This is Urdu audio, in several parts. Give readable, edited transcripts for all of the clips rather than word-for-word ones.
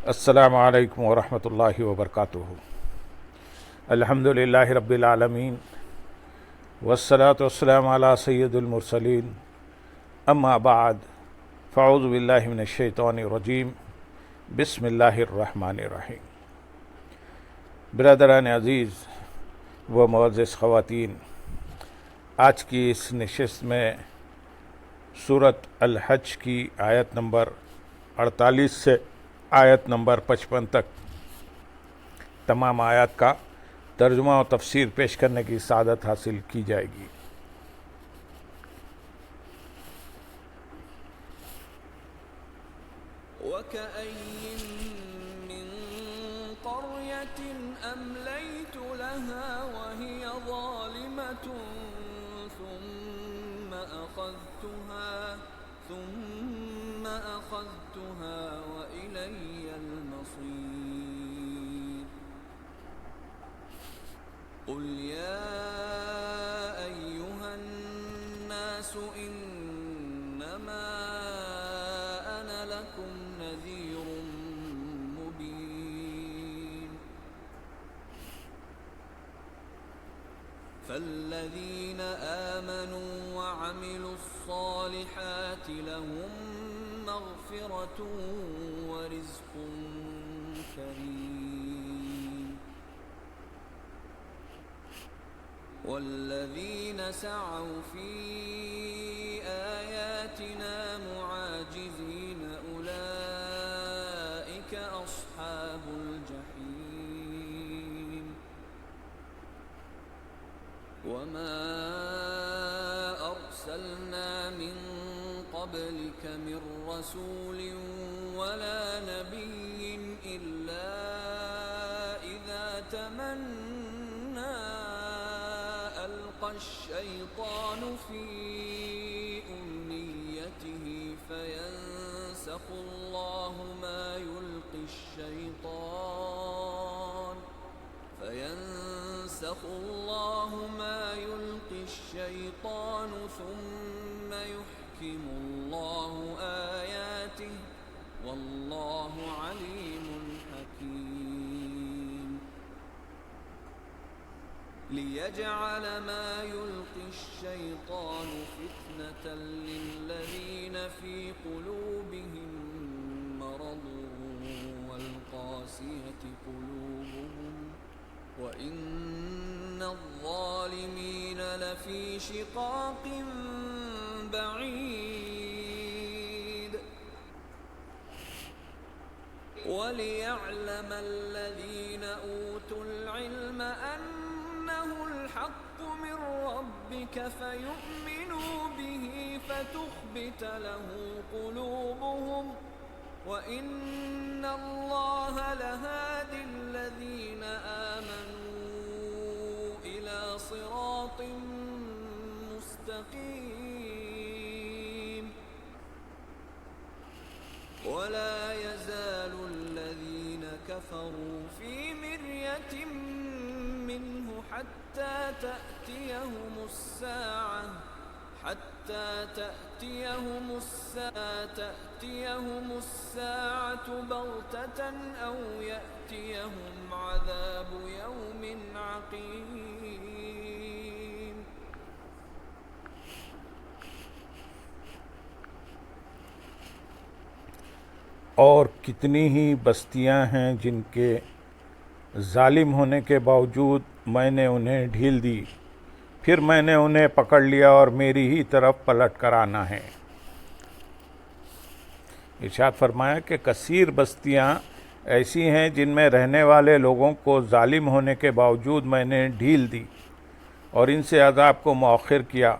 السلام علیکم ورحمۃ اللہ وبرکاتہ۔ الحمد للہ رب العالمین والصلاة والسلام علی سید المرسلین، اما بعد فاعوذ باللہ من الشیطان الرجیم، بسم اللہ الرحمن الرحیم۔ برادران عزیز و معزز خواتین، آج کی اس نشست میں سورۃ الحج کی آیت نمبر 48 سے آیت نمبر 55 تک تمام آیات کا ترجمہ و تفسیر پیش کرنے کی سعادت حاصل کی جائے گی۔ وَكَأَيٍّ مِّن قَرْيَةٍ أَمْلَيْتُ لَهَا وَهِيَ ظَالِمَةٌ ثُمَّ أَخَذْتُهَا وَإِلَيَّ الْمَصِيرُ۔ قُلْ يَا أَيُّهَا النَّاسُ إِنَّمَا أَنَا لَكُمْ نَذِيرٌ مُّبِينٌ۔ فَالَّذِينَ آمَنُوا وَعَمِلُوا الصَّالِحَاتِ لَهُم مَّغْفِرَةٌ وَرِزْقٌ كَرِيمٌ۔ وَالَّذِينَ سَعَوْا فِي آيَاتِنَا مُعَاجِزِينَ أُولَٰئِكَ أَصْحَابُ الْجَحِيمِ۔ وَمَا أَرْسَلْنَا مِن قَبْلِكَ مِن رَّسُولٍ وَلَا نَبِيٍّ إِلَّا إِذَا تَمَنَّىٰ أَلْقَى الشَّيْطَانُ فِي أُمْنِيَّتِهِ فَيَنسَخُ اللَّهُ مَا يُلْقِي الشَّيْطَانُ ثُمَّ يُحْكِمُ اللَّهُ آيَاتِهِ وَاللَّهُ عَلِيمٌ حَكِيمٌ۔ لِيَجْعَلَ مَا يُلْقِي الشَّيْطَانُ فِتْنَةً لِّلَّذِينَ فِي قُلُوبِهِم مَّرَضٌ وَالْقَاسِيَةِ قُلُوبُهُمْ وَإِنَّ الظَّالِمِينَ لَفِي شِقَاقٍ بَعِيدٍ۔ وَلِيَعْلَمَ الَّذِينَ أُوتُوا الْعِلْمَ أَنَّهُ الْحَقُّ مِن رَّبِّكَ فَيُؤْمِنُوا بِهِ فَتُخْبِتَ لَهُ قُلُوبُهُمْ وَإِنَّ اللَّهَ لَهَادِ الَّذِينَ آمَنُوا إِلَىٰ صِرَاطٍ مُّسْتَقِيمٍ۔ وَلَا يَزَالُ الَّذِينَ كَفَرُوا فِي مِرْيَةٍ مِّنْهُ حَتَّىٰ تَأْتِيَهُمُ السَّاعَةُ بَغْتَةً أَوْ يَأْتِيَهُمْ عَذَابُ يَوْمٍ عَقِيمٍ۔ اور کتنی ہی بستیاں ہیں جن کے ظالم ہونے کے باوجود میں نے انہیں ڈھیل دی، پھر میں نے انہیں پکڑ لیا اور میری ہی طرف پلٹ کر آنا ہے۔ ارشاد فرمایا کہ کثیر بستیاں ایسی ہیں جن میں رہنے والے لوگوں کو ظالم ہونے کے باوجود میں نے ڈھیل دی اور ان سے عذاب کو مؤخر کیا،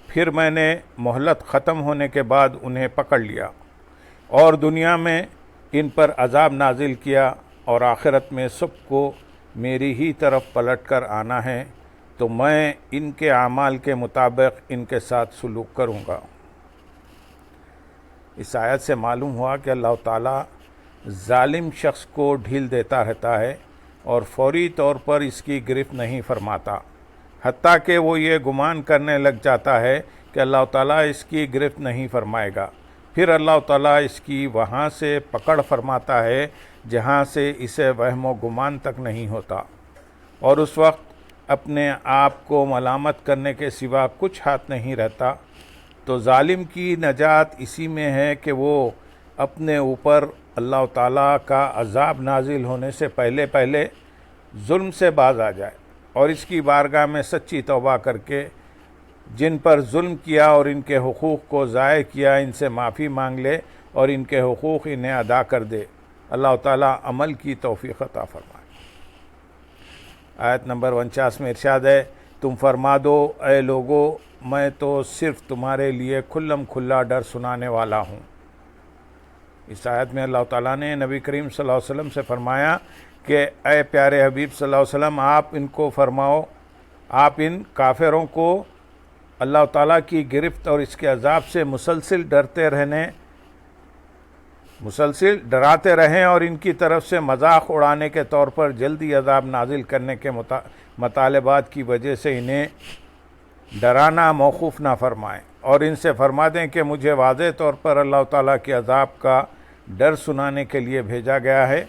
پھر میں نے مہلت ختم ہونے کے بعد انہیں پکڑ لیا اور دنیا میں ان پر عذاب نازل کیا، اور آخرت میں سب کو میری ہی طرف پلٹ کر آنا ہے، تو میں ان کے اعمال کے مطابق ان کے ساتھ سلوک کروں گا۔ اس آیت سے معلوم ہوا کہ اللہ تعالیٰ ظالم شخص کو ڈھیل دیتا رہتا ہے اور فوری طور پر اس کی گرفت نہیں فرماتا، حتیٰ کہ وہ یہ گمان کرنے لگ جاتا ہے کہ اللہ تعالیٰ اس کی گرفت نہیں فرمائے گا، پھر اللہ تعالیٰ اس کی وہاں سے پکڑ فرماتا ہے جہاں سے اسے وہم و گمان تک نہیں ہوتا، اور اس وقت اپنے آپ کو ملامت کرنے کے سوا کچھ ہاتھ نہیں رہتا، تو ظالم کی نجات اسی میں ہے کہ وہ اپنے اوپر اللہ تعالیٰ کا عذاب نازل ہونے سے پہلے ظلم سے باز آ جائے، اور اس کی بارگاہ میں سچی توبہ کر کے جن پر ظلم کیا اور ان کے حقوق کو ضائع کیا ان سے معافی مانگ لے اور ان کے حقوق انہیں ادا کر دے۔ اللہ تعالیٰ عمل کی توفیق عطا فرمائے۔ آیت نمبر 49 میں ارشاد ہے، تم فرما دو اے لوگو میں تو صرف تمہارے لیے کھلم کھلا ڈر سنانے والا ہوں۔ اس آیت میں اللہ تعالیٰ نے نبی کریم صلی اللہ علیہ وسلم سے فرمایا کہ اے پیارے حبیب صلی اللہ علیہ وسلم، آپ ان کو فرماؤ، آپ ان کافروں کو اللہ تعالیٰ کی گرفت اور اس کے عذاب سے مسلسل ڈراتے رہیں اور ان کی طرف سے مذاق اڑانے کے طور پر جلدی عذاب نازل کرنے کے مطالبات کی وجہ سے انہیں ڈرانا موقوف نہ فرمائیں، اور ان سے فرما دیں کہ مجھے واضح طور پر اللہ تعالیٰ کے عذاب کا ڈر سنانے کے لیے بھیجا گیا ہے،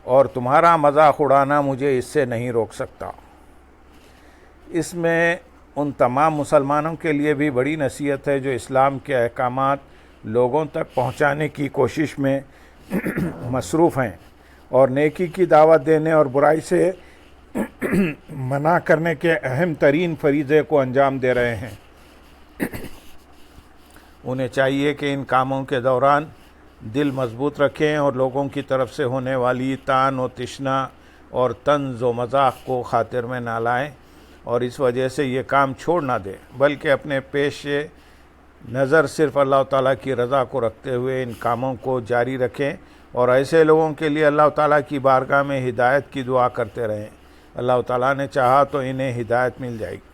اور تمہارا مذاق اڑانا مجھے اس سے نہیں روک سکتا۔ اس میں ان تمام مسلمانوں کے لیے بھی بڑی نصیحت ہے جو اسلام کے احکامات لوگوں تک پہنچانے کی کوشش میں مصروف ہیں، اور نیکی کی دعوت دینے اور برائی سے منع کرنے کے اہم ترین فریضے کو انجام دے رہے ہیں۔ انہیں چاہیے کہ ان کاموں کے دوران دل مضبوط رکھیں اور لوگوں کی طرف سے ہونے والی طعن و تشنا اور طنز و مذاق کو خاطر میں نہ لائیں، اور اس وجہ سے یہ کام چھوڑ نہ دیں، بلکہ اپنے پیش نظر صرف اللہ تعالیٰ کی رضا کو رکھتے ہوئے ان کاموں کو جاری رکھیں، اور ایسے لوگوں کے لیے اللہ تعالیٰ کی بارگاہ میں ہدایت کی دعا کرتے رہیں۔ اللہ تعالیٰ نے چاہا تو انہیں ہدایت مل جائے گی۔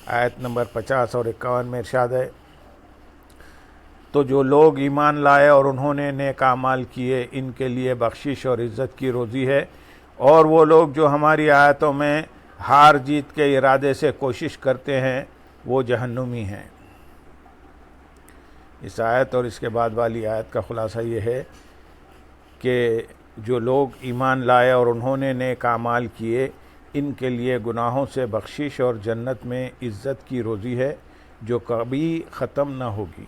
آیت نمبر 50 اور 51 میں ارشاد ہے، تو جو لوگ ایمان لائے اور انہوں نے نیک اعمال کیے ان کے لیے بخشش اور عزت کی روزی ہے، اور وہ لوگ جو ہماری آیتوں میں ہار جیت کے ارادے سے کوشش کرتے ہیں وہ جہنمی ہیں۔ اس آیت اور اس کے بعد والی آیت کا خلاصہ یہ ہے کہ جو لوگ ایمان لائے اور انہوں نے نیک اعمال کیے ان کے لیے گناہوں سے بخشش اور جنت میں عزت کی روزی ہے جو کبھی ختم نہ ہوگی،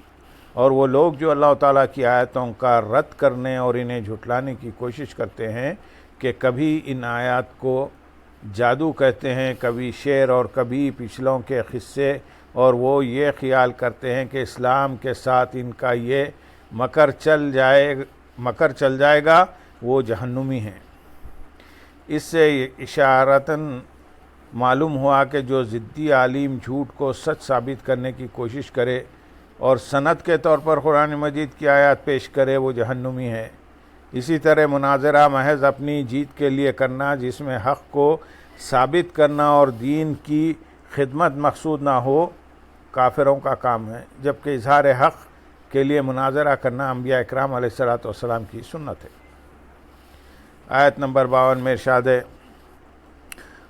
اور وہ لوگ جو اللہ تعالیٰ کی آیتوں کا رد کرنے اور انہیں جھٹلانے کی کوشش کرتے ہیں کہ کبھی ان آیات کو جادو کہتے ہیں، کبھی شعر اور کبھی پچھلوں کے قصے، اور وہ یہ خیال کرتے ہیں کہ اسلام کے ساتھ ان کا یہ مکر چل جائے گا، وہ جہنمی ہیں۔ اس سے اشارتاً معلوم ہوا کہ جو ضدی عالم جھوٹ کو سچ ثابت کرنے کی کوشش کرے اور سند کے طور پر قرآن مجید کی آیات پیش کرے وہ جہنمی ہے۔ اسی طرح مناظرہ محض اپنی جیت کے لیے کرنا جس میں حق کو ثابت کرنا اور دین کی خدمت مقصود نہ ہو کافروں کا کام ہے، جبکہ اظہار حق کے لیے مناظرہ کرنا انبیاء اکرام علیہ السلام کی سنت ہے۔ آیت نمبر 52 میں ارشاد ہے،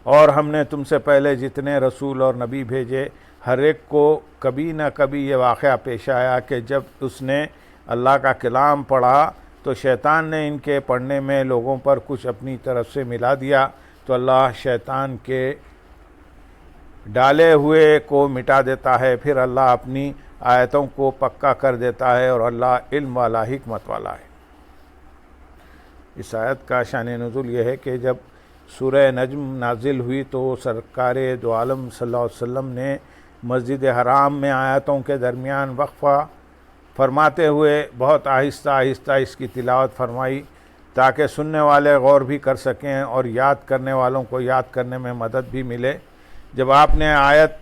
اور ہم نے تم سے پہلے جتنے رسول اور نبی بھیجے ہر ایک کو کبھی نہ کبھی یہ واقعہ پیش آیا کہ جب اس نے اللہ کا کلام پڑھا تو شیطان نے ان کے پڑھنے میں لوگوں پر کچھ اپنی طرف سے ملا دیا، تو اللہ شیطان کے ڈالے ہوئے کو مٹا دیتا ہے، پھر اللہ اپنی آیتوں کو پکا کر دیتا ہے، اور اللہ علم والا حکمت والا ہے۔ اس آیت کا شان نزول یہ ہے کہ جب سورہ نجم نازل ہوئی تو سرکار دو عالم صلی اللہ علیہ وسلم نے مسجد حرام میں آیتوں کے درمیان وقفہ فرماتے ہوئے بہت آہستہ آہستہ اس کی تلاوت فرمائی تاکہ سننے والے غور بھی کر سکیں اور یاد کرنے والوں کو یاد کرنے میں مدد بھی ملے۔ جب آپ نے آیت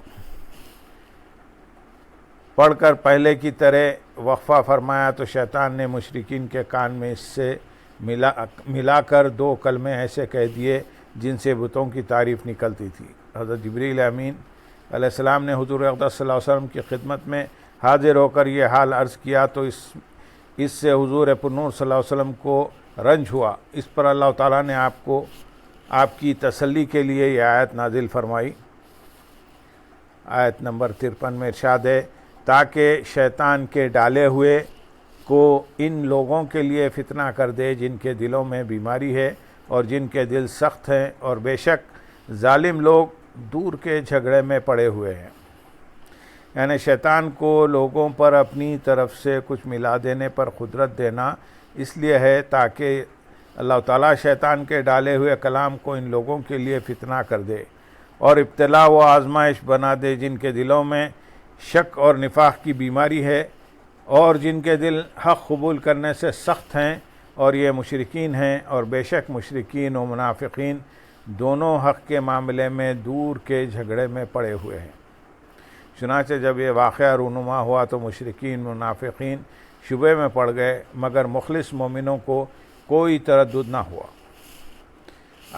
پڑھ کر پہلے کی طرح وقفہ فرمایا تو شیطان نے مشرکین کے کان میں اس سے ملا کر 2 کلمے ایسے کہہ دیے جن سے بتوں کی تعریف نکلتی تھی۔ حضرت جبریل امین علیہ السلام نے حضور اقدس صلی اللہ علیہ وسلم کی خدمت میں حاضر ہو کر یہ حال عرض کیا تو اس سے حضور پرنور صلی اللہ علیہ وسلم کو رنج ہوا۔ اس پر اللہ تعالیٰ نے آپ کی تسلی کے لیے یہ آیت نازل فرمائی۔ آیت نمبر 53 میں ارشاد ہے، تاکہ شیطان کے ڈالے ہوئے کو ان لوگوں کے لیے فتنہ کر دے جن کے دلوں میں بیماری ہے اور جن کے دل سخت ہیں، اور بے شک ظالم لوگ دور کے جھگڑے میں پڑے ہوئے ہیں۔ یعنی شیطان کو لوگوں پر اپنی طرف سے کچھ ملا دینے پر قدرت دینا اس لیے ہے تاکہ اللہ تعالیٰ شیطان کے ڈالے ہوئے کلام کو ان لوگوں کے لیے فتنہ کر دے اور ابتلا و آزمائش بنا دے جن کے دلوں میں شک اور نفاق کی بیماری ہے اور جن کے دل حق قبول کرنے سے سخت ہیں، اور یہ مشرکین ہیں، اور بے شک مشرکین و منافقین دونوں حق کے معاملے میں دور کے جھگڑے میں پڑے ہوئے ہیں۔ چنانچہ جب یہ واقعہ رونما ہوا تو مشرکین منافقین شبے میں پڑ گئے، مگر مخلص مومنوں کو کوئی تردد نہ ہوا۔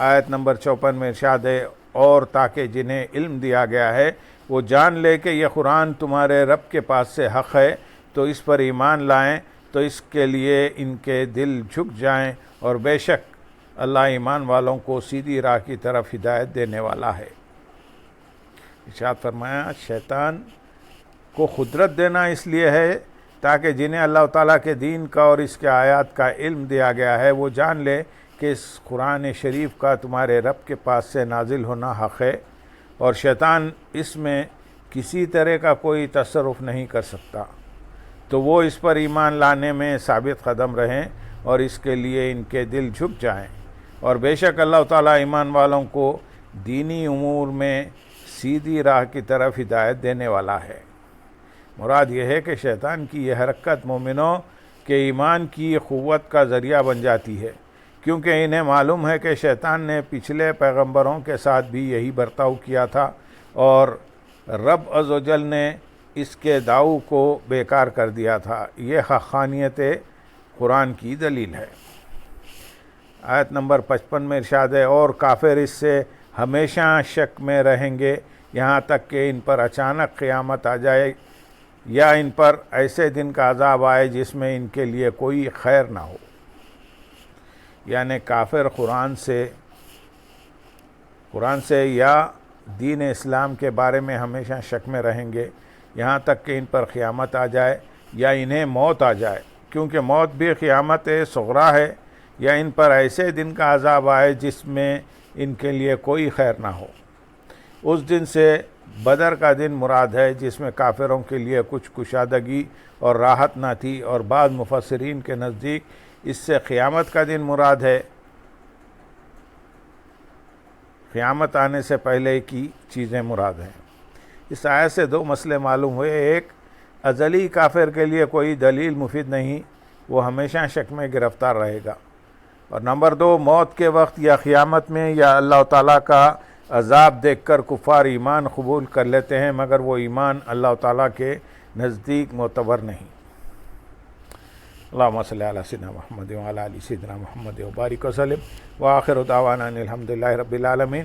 آیت نمبر 54 میں ارشاد ہے، اور تاکہ جنہیں علم دیا گیا ہے وہ جان لے کہ یہ قرآن تمہارے رب کے پاس سے حق ہے، تو اس پر ایمان لائیں، تو اس کے لیے ان کے دل جھک جائیں، اور بے شک اللہ ایمان والوں کو سیدھی راہ کی طرف ہدایت دینے والا ہے۔ ارشاد فرمایا شیطان کو قدرت دینا اس لیے ہے تاکہ جنہیں اللہ تعالیٰ کے دین کا اور اس کے آیات کا علم دیا گیا ہے وہ جان لے کہ اس قرآن شریف کا تمہارے رب کے پاس سے نازل ہونا حق ہے، اور شیطان اس میں کسی طرح کا کوئی تصرف نہیں کر سکتا، تو وہ اس پر ایمان لانے میں ثابت قدم رہیں اور اس کے لیے ان کے دل جھک جائیں، اور بے شک اللہ تعالیٰ ایمان والوں کو دینی امور میں سیدھی راہ کی طرف ہدایت دینے والا ہے۔ مراد یہ ہے کہ شیطان کی یہ حرکت مومنوں کے ایمان کی قوت کا ذریعہ بن جاتی ہے، کیونکہ انہیں معلوم ہے کہ شیطان نے پچھلے پیغمبروں کے ساتھ بھی یہی برتاؤ کیا تھا، اور رب عز و جل نے اس کے دعو کو بیکار کر دیا تھا۔ یہ حقانیت قرآن کی دلیل ہے۔ آیت نمبر 55 میں ارشاد ہے، اور کافر اس سے ہمیشہ شک میں رہیں گے یہاں تک کہ ان پر اچانک قیامت آ جائے یا ان پر ایسے دن کا عذاب آئے جس میں ان کے لیے کوئی خیر نہ ہو۔ یعنی کافر قرآن سے یا دین اسلام کے بارے میں ہمیشہ شک میں رہیں گے یہاں تک کہ ان پر قیامت آ جائے یا انہیں موت آ جائے، کیونکہ موت بھی قیامت صغریٰ ہے، یا ان پر ایسے دن کا عذاب آئے جس میں ان کے لیے کوئی خیر نہ ہو۔ اس دن سے بدر کا دن مراد ہے جس میں کافروں کے لیے کچھ کشادگی اور راحت نہ تھی، اور بعض مفسرین کے نزدیک اس سے قیامت کا دن مراد ہے، قیامت آنے سے پہلے کی چیزیں مراد ہیں۔ اس آیت سے دو مسئلے معلوم ہوئے، ایک ازلی کافر کے لیے کوئی دلیل مفید نہیں، وہ ہمیشہ شک میں گرفتار رہے گا، اور نمبر دو موت کے وقت یا قیامت میں یا اللہ تعالیٰ کا عذاب دیکھ کر کفار ایمان قبول کر لیتے ہیں، مگر وہ ایمان اللہ تعالیٰ کے نزدیک معتبر نہیں۔ اللہم صلی علی سیدنا محمد وعلی آل سیدنا محمد وبارک وسلم، وآخر دعوانا ان الحمد للہ رب العالمین۔